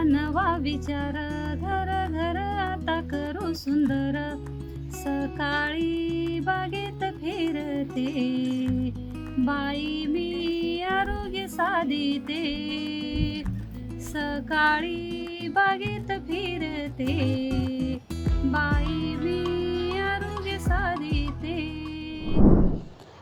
नवा विचार घर घर आता करू सुंदर. सकाळी बागेत फिरते बाई मी आरोग्य साधिते. सकाळी बागेत फिरते बाई मी आरोग्य साधिते.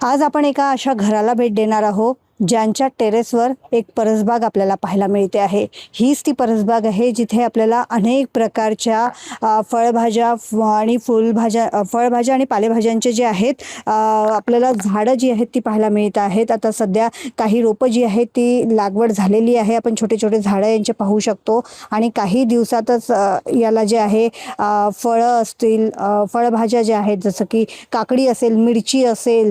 आज आपण एका अशा घराला भेट देणार आहोत ज्यांच्या टेरेसवर एक परसबाग आपल्याला पाहायला मिळते आहे. हीच ती परसबाग आहे जिथे आपल्याला अनेक प्रकारच्या फळभाज्या आणि फळभाज्या आणि पालेभाज्यांचे जे आहेत आपल्याला झाडं जी आहेत ती पाहायला मिळत आहेत. आता सध्या काही रोपं जी आहेत ती लागवड झालेली आहे. आपण छोटे छोटे झाडं यांचे पाहू शकतो आणि काही दिवसातच याला जे आहे फळं असतील, फळभाज्या ज्या आहेत जसं की काकडी असेल, मिरची असेल,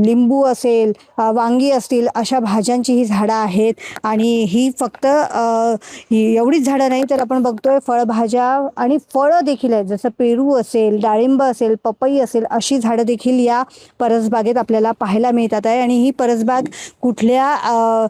लिंबू असेल, वांगी असतील, अशा भाज्यांची ही झाडं आहेत. आणि ही फक्त एवढीच झाडं नाही तर आपण बघतोय फळभाज्या आणि फळं देखील आहेत. जसं पेरू असेल, डाळिंब असेल, पपई असेल, अशी झाडं देखील या परसबागेत आपल्याला पाहायला मिळतात आहे. आणि ही परसबाग कुठल्या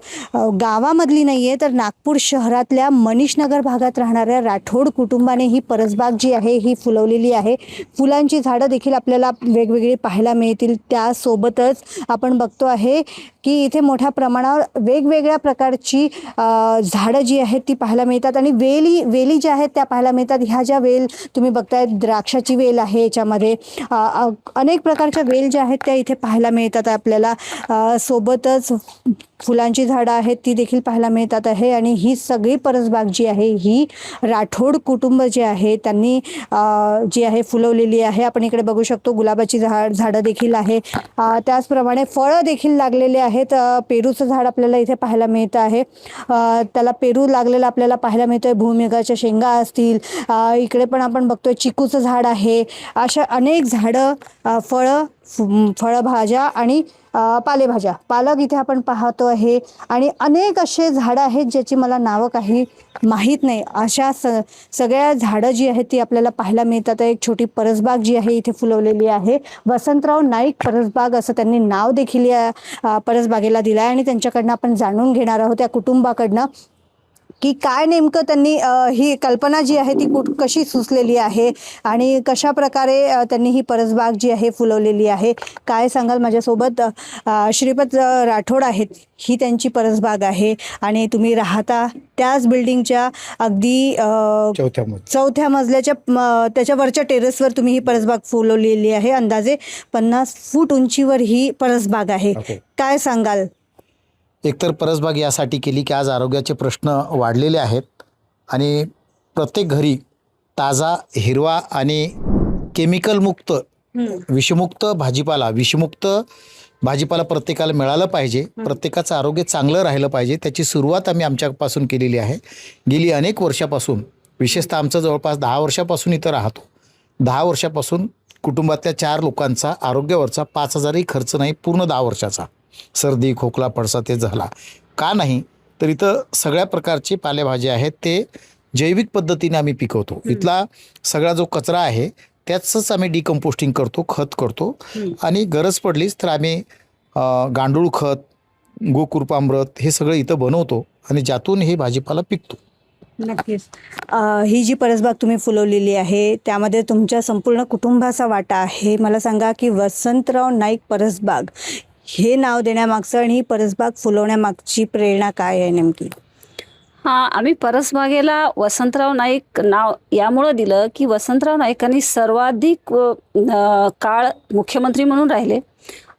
गावामधली नाही आहे तर नागपूर शहरातल्या मनीषनगर भागात राहणाऱ्या राठोड कुटुंबाने ही परसबाग जी आहे ही फुलवलेली आहे. फुलांची झाडं देखील आपल्याला वेगवेगळी पाहायला मिळतील. त्यासोबतच आपण बघतो आहे की इथे मोठ्या प्रमाणावर वेगवेगळ्या प्रकारची झाडं जी आहेत ती पाहायला मिळतात आणि वेली ज्या आहेत त्या पाहायला मिळतात. ह्या ज्या वेल तुम्ही बघताय, द्राक्षाची वेल आहे, याच्यामध्ये अनेक प्रकारच्या वेल ज्या आहेत त्या इथे पाहायला मिळतात आपल्याला. सोबतच फुलांची झाडं आहेत ती देखील पाहायला मिळतात आहे. आणि ही सगळी परसबाग जी आहे ही राठोड कुटुंब जे आहे त्यांनी जी आहे फुलवलेली आहे. आपण इकडे बघू शकतो गुलाबाची झाडं देखील आहे. त्याचप्रमाणे फळं देखील लागलेले आहेत. पेरूचं झाड आपल्याला इथे पाहायला मिळतं आहे. त्याला पेरू लागलेला आपल्याला पाहायला मिळतोय. भुईमुगाच्या शेंगा असतील, इकडे पण आपण बघतोय चिकूचं झाड आहे. अशा अनेक झाडं, फळभाज्या आणि पालेभाज्या, पालक इथे आपण पाहतो आहे. आणि अनेक असे झाडं आहेत ज्याची मला नावं काही माहीत नाही. अशा सगळ्या झाडं जी आहेत ती आपल्याला पाहायला मिळतात. एक छोटी परसबाग जी आहे इथे फुलवलेली आहे. वसंतराव नाईक परसबाग असं त्यांनी नाव देखील या परसबागेला दिलं आहे. आणि त्यांच्याकडनं आपण जाणून घेणार आहोत त्या कुटुंबाकडनं की काय नेमकं त्यांनी ही कल्पना जी आहे ती कशी सुचलेली आहे आणि कशा प्रकारे त्यांनी ही परसबाग जी आहे फुलवलेली आहे. काय सांगाल? माझ्यासोबत श्रीपत राठोड आहेत. ही त्यांची परसबाग आहे आणि तुम्ही राहता त्याच बिल्डिंगच्या अगदी चौथ्या मजल्याच्या त्याच्या वरच्या टेरेसवर तुम्ही ही परसबाग फुलवलेली आहे. अंदाजे 50 फूट उंचीवर ही परसबाग आहे. काय सांगाल? एकतर परसबाग यासाठी केली की आज आरोग्याचे प्रश्न वाढलेले आहेत आणि प्रत्येक घरी ताजा, हिरवा आणि केमिकलमुक्त, विषमुक्त भाजीपाला प्रत्येकाला मिळालं पाहिजे. प्रत्येकाचं आरोग्य चांगलं राहिलं पाहिजे. त्याची सुरुवात आम्ही आमच्यापासून केलेली आहे. गेली अनेक वर्षापासून, विशेषतः आमचं जवळपास 10 वर्षापासून इथं राहतो. 10 वर्षापासून कुटुंबातल्या 4 लोकांचा आरोग्यावरचा 5,000ही खर्च नाही, पूर्ण 10 वर्षाचा. सर्दी, खोकला, पडसा ते झाला का नाही तर इथं सगळ्या प्रकारचे पालेभाज्या आहेत ते जैविक पद्धतीने आम्ही पिकवतो. इथला सगळा जो कचरा आहे त्याचंच आम्ही डिकम्पोस्टिंग करतो, खत करतो. आणि गरज पडलीच तर आम्ही गांडूळ खत, गोकुरपामृत हे सगळं इथं बनवतो आणि ज्यातून हे भाजीपाला पिकतो. नक्कीच. ही जी परसबाग तुम्ही फुलवलेली आहे त्यामध्ये तुमच्या संपूर्ण कुटुंबाचा वाटा आहे. मला सांगा की वसंतराव नाईक परसबाग हे नाव देण्यामागचं आणि ही परसबाग फुलवण्यामागची प्रेरणा काय आहे नेमकी? आम्ही परसबागेला वसंतराव नाईक नाव यामुळं दिलं की वसंतराव नाईकांनी सर्वाधिक काळ मुख्यमंत्री म्हणून राहिले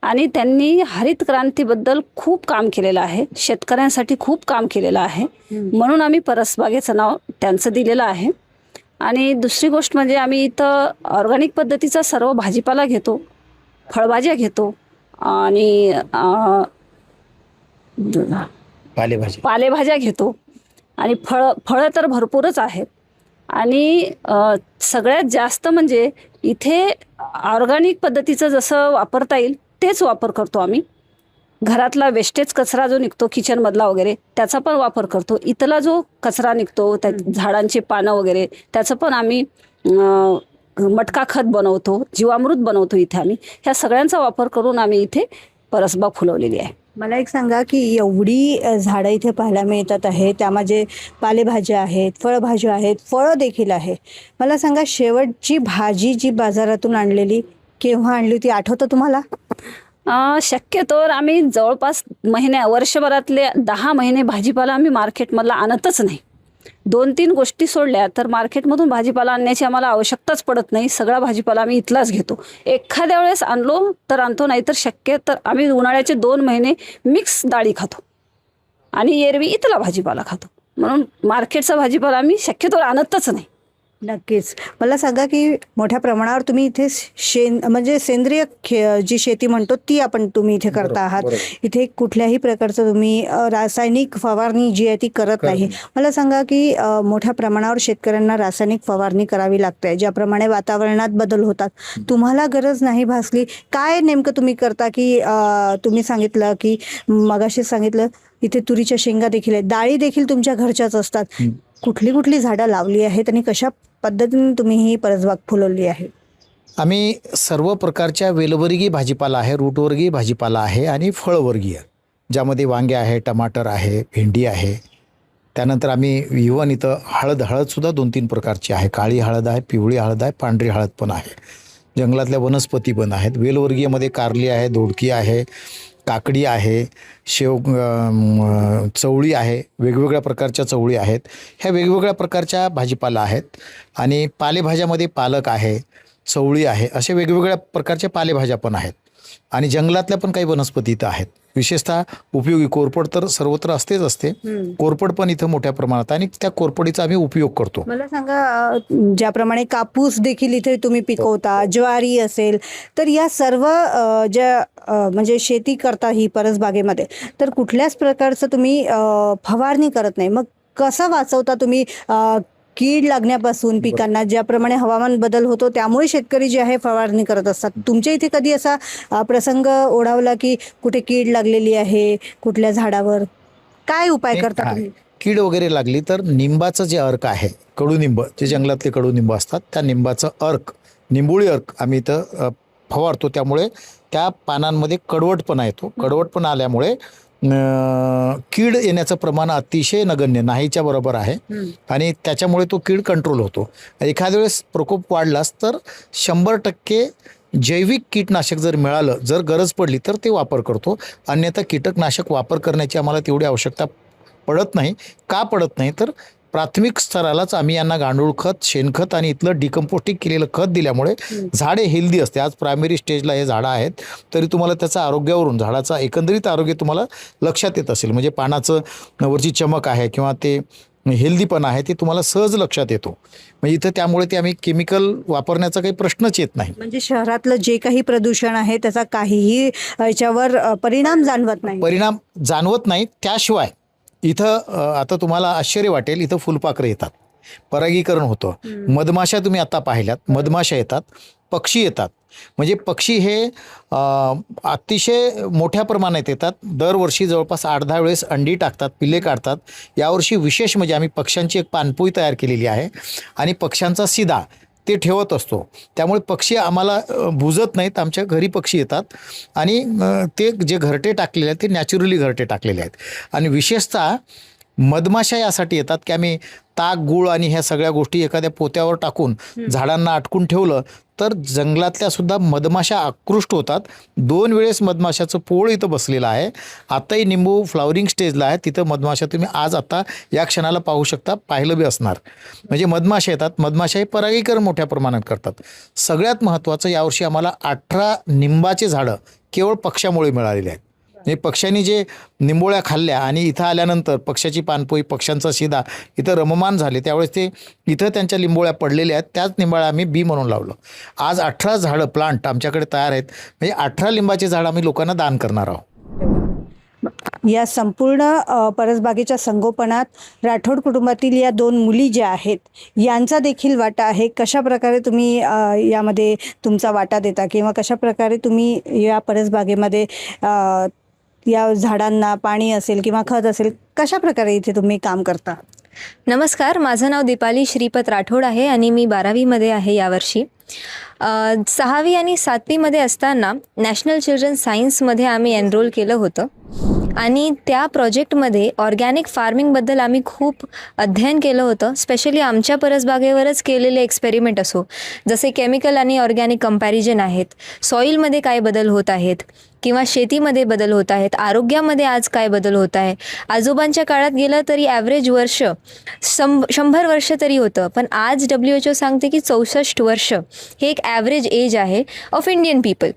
आणि त्यांनी हरित क्रांतीबद्दल खूप काम केलेलं आहे. शेतकऱ्यांसाठी खूप काम केलेलं आहे. म्हणून आम्ही परसबागेचं नाव त्यांचं दिलेलं आहे. आणि दुसरी गोष्ट म्हणजे आम्ही इथं ऑर्गॅनिक पद्धतीचा सर्व भाजीपाला घेतो, फळभाज्या घेतो आणि पालेभाज्या घेतो आणि फळं तर भरपूरच आहेत. आणि सगळ्यात जास्त म्हणजे इथे ऑर्गॅनिक पद्धतीचं जसं वापरता येईल तेच वापर करतो आम्ही. घरातला वेस्टेज कचरा जो निघतो किचनमधला वगैरे त्याचा पण वापर करतो. इथला जो कचरा निघतो त्या झाडांची पानं वगैरे त्याचं पण आम्ही मटका खत बनवतो, जीवामृत बनवतो इथे आम्ही. ह्या सगळ्यांचा वापर करून आम्ही इथे परसबाग फुलवलेली आहे. मला एक सांगा की एवढी झाडं इथे पाहायला मिळतात आहे, त्यामध्ये पालेभाज्या आहेत, फळभाज्या आहेत, फळं देखील आहे. मला सांगा शेवटची भाजी जी बाजारातून आणलेली केव्हा आणली होती, आठवतं तुम्हाला? शक्यतोवर आम्ही जवळपास वर्षभरातले 10 महिने भाजीपाला आम्ही मार्केटमधला आणतच नाही. 2-3 गोष्टी सोडल्या तर मार्केटमधून भाजीपाला आणण्याची आम्हाला आवश्यकताच पडत नाही. सगळा भाजीपाला आम्ही इथलाच घेतो. एखाद्या वेळेस आणलो तर आणतो, नाही तर शक्य तर आम्ही उन्हाळ्याचे 2 महिने मिक्स डाळी खातो आणि एरवी इथला भाजीपाला खातो. म्हणून मार्केटचा भाजीपाला आम्ही शक्यतोवर आणतच नाही. नक्कीच. मला सांगा की मोठ्या प्रमाणावर तुम्ही इथे म्हणजे सेंद्रिय जी शेती म्हणतो ती तुम्ही इथे करता आहात. इथे कुठल्याही प्रकारचं तुम्ही रासायनिक फवारणी जी आहे ती करत नाही. मला सांगा की मोठ्या प्रमाणावर शेतकऱ्यांना रासायनिक फवारणी करावी लागते, ज्याप्रमाणे वातावरणात बदल होतात. तुम्हाला गरज नाही भासली? काय नेमकं तुम्ही करता की तुम्ही सांगितलं की मगाशी सांगितलं इथे तुरीच्या शेंगा देखील आहेत, डाळी देखील तुमच्या घरच्याच असतात. कुठली झाडं लावली आहेत आणि कशा पद्धतीने तुम्ही ही परसबाग फुलवली आहे? आम्ही सर्व प्रकारच्या वेलवर्गीय भाजीपाला आहे, रूटवर्गीय भाजीपाला आहे आणि फळवर्गीय, ज्यामध्ये वांगे आहे, टमाटर आहे, भेंडी आहे. त्यानंतर आम्ही इव्हन इथं हळदसुद्धा 2-3 प्रकारची आहे. काळी हळद आहे, पिवळी हळद आहे, पांढरी हळद पण आहे. जंगलातल्या वनस्पती पण आहेत. वेलवर्गीयमध्ये कारली आहे, दोडकी आहे, काकडी आहे, चवळी आहे, वेगवेगळ्या प्रकारच्या चवळी आहेत. ह्या वेगवेगळ्या प्रकारच्या भाजीपाला आहेत. आणि पालेभाज्यामध्ये पालक आहे, चवळी आहे, अशा वेगवेगळ्या प्रकारच्या पालेभाज्या पण आहेत. आणि जंगलातल्या पण काही वनस्पती इथं आहेत. विशेषतः उपयोगी कोरपड तर सर्वत्र असते. कोरपड पण इथं मोठ्या प्रमाणात आणि त्या कोरपडीचा आम्ही उपयोग करतो. मला सांगा, ज्याप्रमाणे कापूस देखील इथे तुम्ही पिकवता, ज्वारी असेल, तर या सर्व ज्या म्हणजे शेती करता ही परसबागेमध्ये, तर कुठल्याच प्रकारचं तुम्ही फवारणी करत नाही. मग कसं वाचवता तुम्ही कीड लागण्यापासून पिकांना? ज्याप्रमाणे हवामान बदल होतो त्यामुळे शेतकरी जे आहे फवारणी करत असतात. तुमच्या इथे कधी असा प्रसंग ओढावला की कुठे कीड लागलेली आहे, कुठल्या झाडावर? काय उपाय करता तुम्ही? कीड वगैरे लागली तर निंबाचं जे अर्क आहे, कडुनिंब, जे जंगलातले कडुनिंब असतात, त्या निंबाचं अर्क, निंबोळी अर्क आम्ही इथं फवारतो. त्यामुळे त्या पानांमध्ये कडवटपणा येतो. कडवटपणा आल्यामुळे कीड येण्याचं प्रमाण अतिशय नगण्य, नाहीच्या बरोबर आहे. आणि त्याच्यामुळे तो कीड कंट्रोल होतो. एखाद्या वेळेस प्रकोप वाढलाच तर 100% जैविक कीटनाशक जर मिळालं, जर गरज पडली तर ते वापर करतो. अन्यथा कीटकनाशक वापर करण्याची आम्हाला तेवढी आवश्यकता पडत नाही. का पडत नाही तर प्राथमिक स्तरालाच आम्ही यांना गांडूळ खत, शेणखत आणि इथलं डिकम्पोस्टिंग केलेलं खत दिल्यामुळे झाडे हेल्दी असते. आज प्रायमरी स्टेजला हे झाडं आहेत, तरी तुम्हाला त्याचा आरोग्यावरून, झाडाचा एकंदरीत आरोग्य तुम्हाला लक्षात येत असेल. म्हणजे पानाचं वरची चमक आहे किंवा ते हेल्दीपणा आहे ते तुम्हाला सहज लक्षात येतो. म्हणजे इथं त्यामुळे ते आम्ही केमिकल वापरण्याचा काही प्रश्नच येत नाही. म्हणजे शहरातलं जे काही प्रदूषण आहे त्याचा काहीही याच्यावर परिणाम जाणवत नाही. त्याशिवाय इथं आता तुम्हाला आश्चर्य वाटेल, इथं फुलपाखरं येतात, परागीकरण होतं. मधमाशा तुम्ही आता पाहिल्यात, मधमाशा येतात, पक्षी येतात. म्हणजे पक्षी हे अतिशय मोठ्या प्रमाणात येतात. दरवर्षी जवळपास 8-10 वेळेस अंडी टाकतात, पिल्ले काढतात. यावर्षी विशेष म्हणजे आम्ही पक्ष्यांची एक पाणपोई तयार केलेली आहे आणि पक्ष्यांचा शिदा ते ठेवत असतो. त्यामुळे पक्षी आम्हाला बुजत नाहीत. आमच्या घरी पक्षी येतात आणि ते जे घरटे टाकलेले आहेत ते नॅचरली घरटे टाकलेले आहेत. आणि विशेषतः मधमाशा यासाठी येतात की आम्ही ताक, गूळ आणि ह्या सगळ्या गोष्टी एखाद्या पोत्यावर टाकून झाडांना अटकून ठेवलं तर जंगलातल्या सुद्धा मधमाशा आकृष्ट होतात. 2 वेळेस मधमाशाचं पोळ इथं बसलेलं आहे. आताही निंबू फ्लावरिंग स्टेजला आहे. तिथं मधमाशा तुम्ही आज आता या क्षणाला पाहू शकता, पाहिलं बी असणार. म्हणजे मधमाशा येतात. मधमाशा हे परागीकरण मोठ्या प्रमाणात करतात. सगळ्यात महत्त्वाचं, यावर्षी आम्हाला 18 निंबाचे झाडं केवळ पक्ष्यामुळे मिळालेले आहेत. म्हणजे पक्ष्यांनी जे निंबोळ्या खाल्ल्या आणि इथं आल्यानंतर पक्ष्याची पानपोई, पक्ष्यांचा शिदा इथं रममान झाले, त्यावेळेस ते इथं त्यांच्या लिंबोळ्या पडलेल्या आहेत. त्याच निंबाळ्या आम्ही बी म्हणून लावलं. आज 18 झाडं प्लांट आमच्याकडे तयार आहेत. म्हणजे 18 लिंबाचे झाडं आम्ही लोकांना दान करणार आहोत. या संपूर्ण परसबागेच्या संगोपनात राठोड कुटुंबातील या 2 मुली ज्या आहेत यांचा देखील वाटा आहे. कशा प्रकारे तुम्ही यामध्ये तुमचा वाटा देता किंवा कशा प्रकारे तुम्ही या परसबागेमध्ये या झाडांना पाणी असेल किंवा खत असेल, कशा प्रकारे इथे तुम्ही काम करता? नमस्कार, माझं नाव दीपाली श्रीपत राठोड आहे आणि मी 12वीमध्ये आहे यावर्षी. 6वी आणि 7वीमध्ये असताना नॅशनल चिल्ड्रन सायन्समध्ये आम्ही एनरोल केलं होतं आणि त्या प्रोजेक्टमध्ये ऑर्गॅनिक फार्मिंगबद्दल आम्ही खूप अध्ययन केलं होतं. स्पेशली आमच्या परसबागेवरच केलेले एक्सपेरिमेंट असो, जसे केमिकल आणि ऑर्गॅनिक कंपॅरिजन आहेत, सॉईलमध्ये काय बदल होत आहेत किंवा शेतीमध्ये बदल होत आहेत, आरोग्यामध्ये आज काय बदल होत आहे. आजोबांच्या काळात गेलं तरी ॲव्हरेज वर्ष 100 वर्ष तरी होतं, पण आज WHO सांगते की 64 वर्ष हे एक ॲव्हरेज एज आहे ऑफ इंडियन पीपल.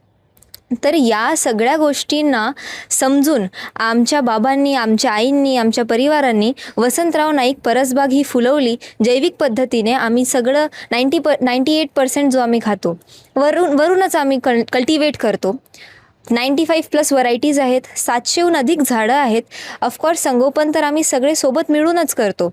तर या सगळ्या गोष्टींना समजून आमच्या बाबांनी, आमच्या आईंनी, आमच्या परिवारांनी वसंतराव नाईक परसबाग ही फुलवली. जैविक पद्धतीने आम्ही सगळं 98% जो आम्ही खातो वरूनच आम्ही कल्टिवेट करतो. 95+ व्हरायटीज आहेत, 700हून अधिक झाडं आहेत. ऑफकोर्स संगोपन तर आम्ही सगळे सोबत मिळूनच करतो.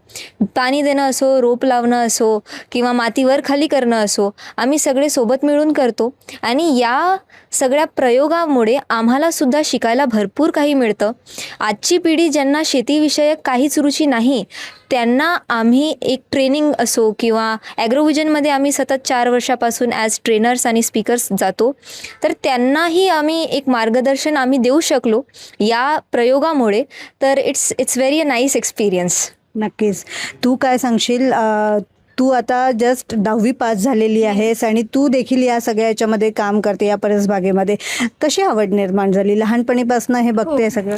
पाणी देणं असो, रोप लावणं असो किंवा मातीवर खाली करणं असो, आम्ही सगळे सोबत मिळून करतो. आणि या सगळ्या प्रयोगामुळे आम्हालासुद्धा शिकायला भरपूर काही मिळतं. आजची पिढी ज्यांना शेतीविषयक काहीच रुची नाही, त्यांना आम्ही एक ट्रेनिंग असो किंवा ॲग्रोव्हिजनमध्ये आम्ही सतत 4 वर्षापासून ॲज ट्रेनर्स आणि स्पीकर्स जातो, तर त्यांनाही आम्ही एक मार्गदर्शन आम्ही देऊ शकलो या प्रयोगामुळे. तर इट्स व्हेरी नाईस एक्सपिरियन्स. नक्कीच. तू काय सांगशील? तू आता जस्ट 10वी पास झालेली आहेस आणि तू देखील या सगळ्या याच्यामध्ये काम करते, या परसबागेमध्ये. कशी आवड निर्माण झाली? लहानपणीपासून हे बघते सगळं?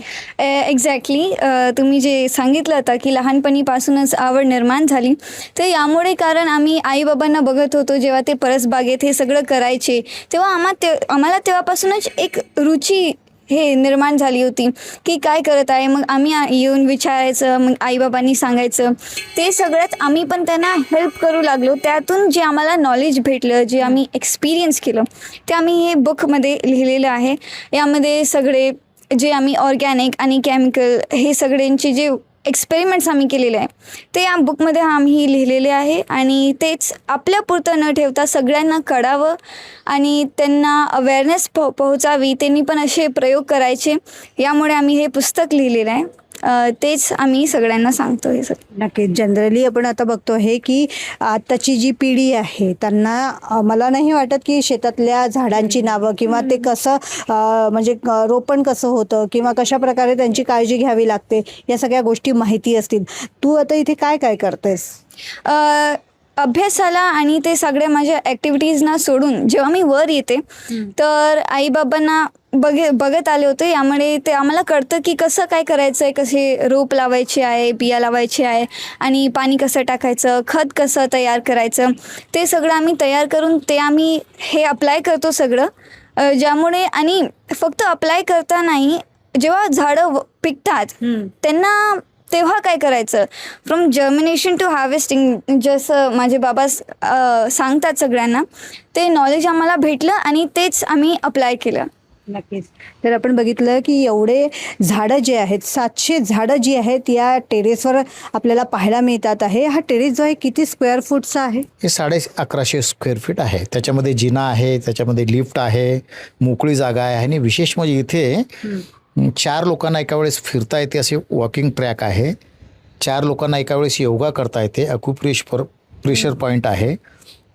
एक्झॅक्टली. तुम्ही जे सांगितलं होतं की लहानपणीपासूनच आवड निर्माण झाली, तर यामुळे कारण आम्ही आईबाबांना बघत होतो जेव्हा ते परसबागेत हे सगळं करायचे, तेव्हा आम्हाला तेव्हापासूनच एक रुची हे निर्माण झाली होती की काय करत आहे. मग आम्ही येऊन विचारायचं, मग आईबाबांनी सांगायचं, ते सगळ्यात आम्ही पण त्यांना हेल्प करू लागलो. त्यातून जे आम्हाला नॉलेज भेटलं, जे आम्ही एक्सपिरियन्स केलं, ते आम्ही हे बुकमध्ये लिहिलेलं आहे. यामध्ये सगळे जे आम्ही ऑर्गॅनिक आणि केमिकल हे सगळ्यांचे जे एक्सपेरिमेंट्स आम्ही केलेले आहे ते या बुकमध्ये आम्ही लिहिलेले आहे. आणि तेच आपल्यापुरतं न ठेवता सगळ्यांना कळावं आणि त्यांना अवेअरनेस पोहोचावी, त्यांनी पण असे प्रयोग करायचे, यामुळे आम्ही हे पुस्तक लिहिलेलं आहे. तेच आम्ही सगळ्यांना सांगतो हे सगळं. नक्कीच. जनरली आपण आता बघतो आहे की आत्ताची जी पिढी आहे त्यांना मला नाही वाटत की शेतातल्या झाडांची नावं किंवा ते कसं म्हणजे रोपण कसं होतं किंवा कशा प्रकारे त्यांची काळजी घ्यावी लागते या सगळ्या गोष्टी माहिती असतील. तू आता इथे काय काय करतेस? अभ्यासाला आणि ते सगळ्या माझ्या ॲक्टिव्हिटीजना सोडून जेव्हा मी वर येते तर आईबाबांना बघत आले होते. यामुळे ते आम्हाला कळतं की कसं काय करायचं आहे, कसे रोप लावायचे आहे, बिया लावायचे आहे आणि पाणी कसं टाकायचं, खत कसं तयार करायचं, ते सगळं आम्ही तयार करून ते आम्ही हे अप्लाय करतो सगळं. ज्यामुळे आणि फक्त अप्लाय करता नाही, जेव्हा झाडं पिकतात त्यांना तेव्हा काय करायचं, फ्रॉम जर्मिनेशन टू हार्वेस्टिंग, जसं माझे बाबा सांगतात सगळ्यांना, ते नॉलेज आम्हाला भेटलं आणि तेच आम्ही अप्लाय केलं. नक्कीच. तर आपण बघितलं की एवढे झाडं जे आहेत, 700 झाडं जी आहेत या टेरेसवर आपल्याला पाहायला मिळतात आहे. हा टेरेस जो आहे किती स्क्वेअर फूटचा आहे? हे 1150 स्क्वेअर फीट आहे. त्याच्यामध्ये जिना आहे, त्याच्यामध्ये लिफ्ट आहे, मोकळी जागा आहे आणि विशेष म्हणजे इथे 4 लोकांना एका वेळेस फिरता येते असे वॉकिंग ट्रॅक आहे. 4 लोकांना एका वेळेस योगा करता येते. प्रेशर पॉईंट आहे.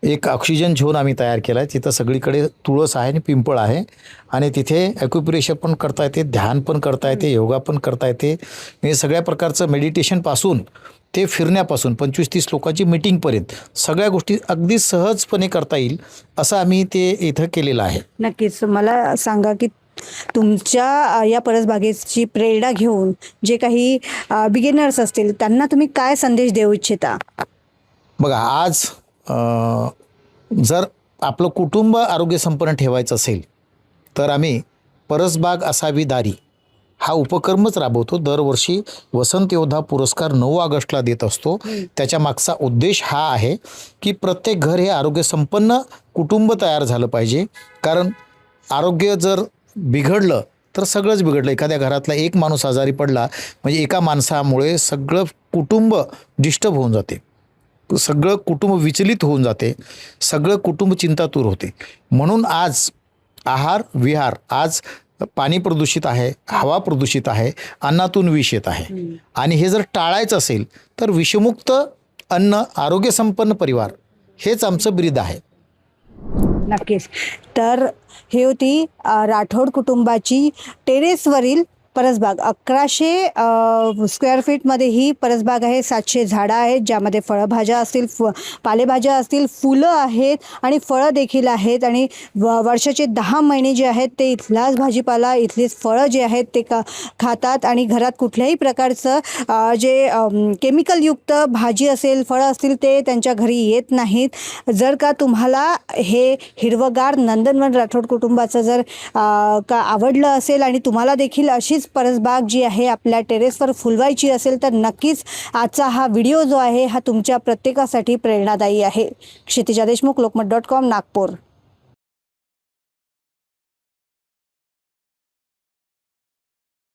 एक ऑक्सिजन झोन आम्ही तयार केला आहे. तिथं सगळीकडे तुळस आहे आणि पिंपळ आहे आणि तिथे ॲक्युप्रेशर पण करता येते, ध्यान पण करता येते, योगा पण करता येते. म्हणजे सगळ्या प्रकारचं मेडिटेशनपासून ते फिरण्यापासून 25-30 लोकांची मीटिंगपर्यंत सगळ्या गोष्टी अगदी सहजपणे करता येईल असं आम्ही ते इथं केलेलं आहे. नक्कीच. मला सांगा की तुमच्या या परसबागेची प्रेरणा घेऊन जे काही बिगिनर्स असतील त्यांना तुम्ही काय संदेश देऊ इच्छिता? बघा, आज जर आपलं कुटुंब आरोग्यसंपन्न ठेवायचं असेल तर आम्ही परसबाग असावी दारी हा उपक्रमच राबवतो. दरवर्षी वसंत योद्धा पुरस्कार 9 ऑगस्टला देत असतो. त्याच्या मागचा उद्देश हा आहे की प्रत्येक घर हे आरोग्यसंपन्न कुटुंब तयार झालं पाहिजे. कारण आरोग्य जर बिघडलं तर सगळंच बिघडलं. एखाद्या घरातला एक माणूस आजारी पडला म्हणजे एका माणसामुळे सगळं कुटुंब डिस्टर्ब होऊन जाते, सगळं कुटुंब विचलित होऊन जाते, सगळं कुटुंब चिंतातूर होते. म्हणून आज आहार विहार, आज पाणी प्रदूषित आहे, हवा प्रदूषित आहे, अन्नातून विष येत आहे. आणि हे जर टाळायचं असेल तर विषमुक्त अन्न, आरोग्यसंपन्न परिवार हेच आमचं ब्रीद आहे. नक्कीच. तर ही होती राठोड कुटुंबाची टेरेसवरील परसबाग. 1100 स्क्वेअर फीटमध्ये ही परसबाग आहे. 700 झाडं आहेत ज्यामध्ये फळभाज्या असतील, पालेभाज्या असतील, फुलं आहेत आणि फळं देखील आहेत. आणि वर्षाचे 10 महिने जे आहेत ते इथलाच भाजीपाला, इथलीच फळं जे आहेत ते खातात. आणि घरात कुठल्याही प्रकारचं जे केमिकलयुक्त भाजी असेल, फळं असतील ते त्यांच्या घरी येत नाहीत. जर का तुम्हाला हे हिरवगार नंदनवन राठोड कुटुंबाचं जर का आवडलं असेल आणि तुम्हाला देखील अशीच परसबाग जी आहे आपल्या टेरेसवर फुलवायची असेल तर नक्कीच आजचा हा व्हिडिओ जो आहे हा तुमच्या प्रत्येकासाठी प्रेरणादायी आहे. क्षितिजा देशमुख, लोकमत.com, नागपूर.